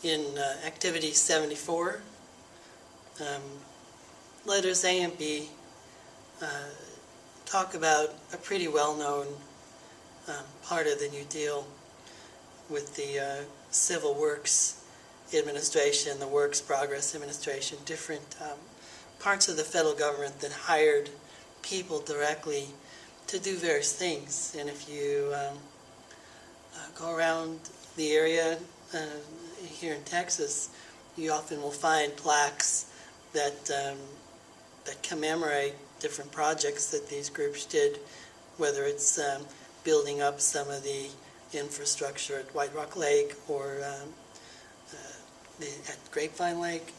in Activity 74. Letters A and B talk about a pretty well-known part of the New Deal with the Civil Works Administration, the Works Progress Administration, different parts of the federal government that hired people directly to do various things. And if you go around the area here in Texas, you often will find plaques that that commemorate different projects that these groups did, whether it's building up some of the infrastructure at White Rock Lake or at Grapevine Lake.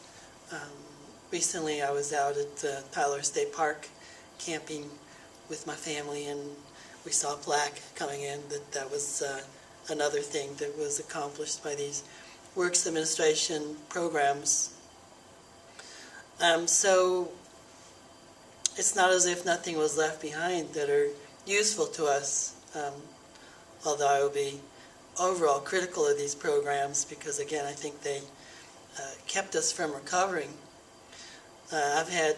Recently I was out at Tyler State Park camping with my family, and we saw a plaque coming in that was another thing that was accomplished by these Works Administration programs. So it's not as if nothing was left behind that are useful to us, although I will be overall critical of these programs because, again, I think they kept us from recovering. I've had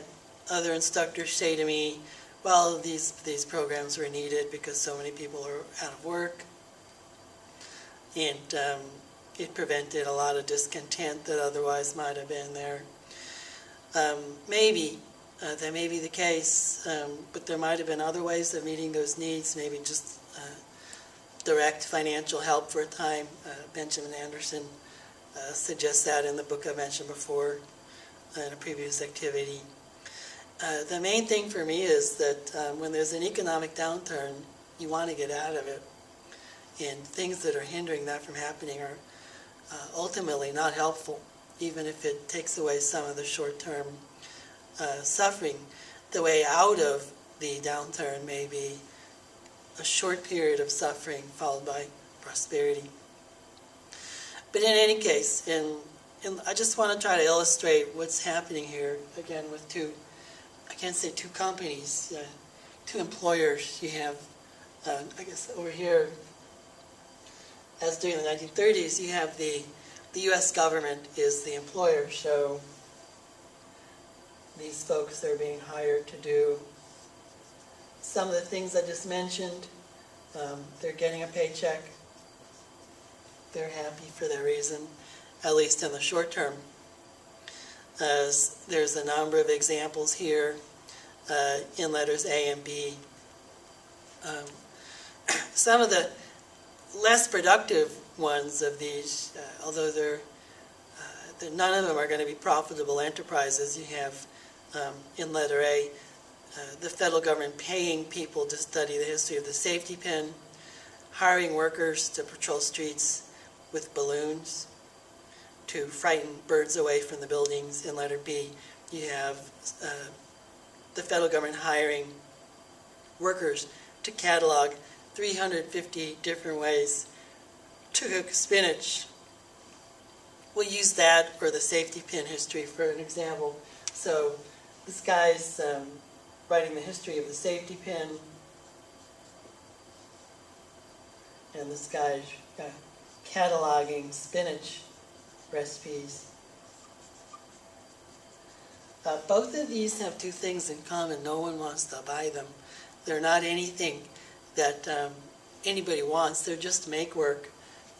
other instructors say to me, well, these programs were needed because so many people are out of work, and it prevented a lot of discontent that otherwise might have been there. Maybe that may be the case, but there might have been other ways of meeting those needs, maybe just direct financial help for a time. Benjamin Anderson suggests that in the book I mentioned before in a previous activity. The main thing for me is that when there's an economic downturn, you want to get out of it. And things that are hindering that from happening are ultimately not helpful, even if it takes away some of the short-term suffering. The way out of the downturn may be a short period of suffering followed by prosperity. But in any case, I just want to try to illustrate what's happening here, again, with I can't say two companies, two employers. You have, I guess over here, as during the 1930s, you have the U.S. government is the employer, so these folks are being hired to do some of the things I just mentioned. They're getting a paycheck. They're happy for that reason, at least in the short term. There's a number of examples here in letters A and B. Some of the less productive ones of these, although none of them are going to be profitable enterprises, you have in letter A, the federal government paying people to study the history of the safety pin, hiring workers to patrol streets with balloons to frighten birds away from the buildings. In letter B, you have the federal government hiring workers to catalog 350 different ways to cook spinach. We'll use that or the safety pin history for an example. So this guy's writing the history of the safety pin, and this guy's cataloging spinach recipes. Both of these have two things in common. No one wants to buy them. They're not anything that anybody wants. They're just make work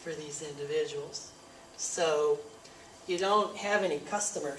for these individuals. So you don't have any customers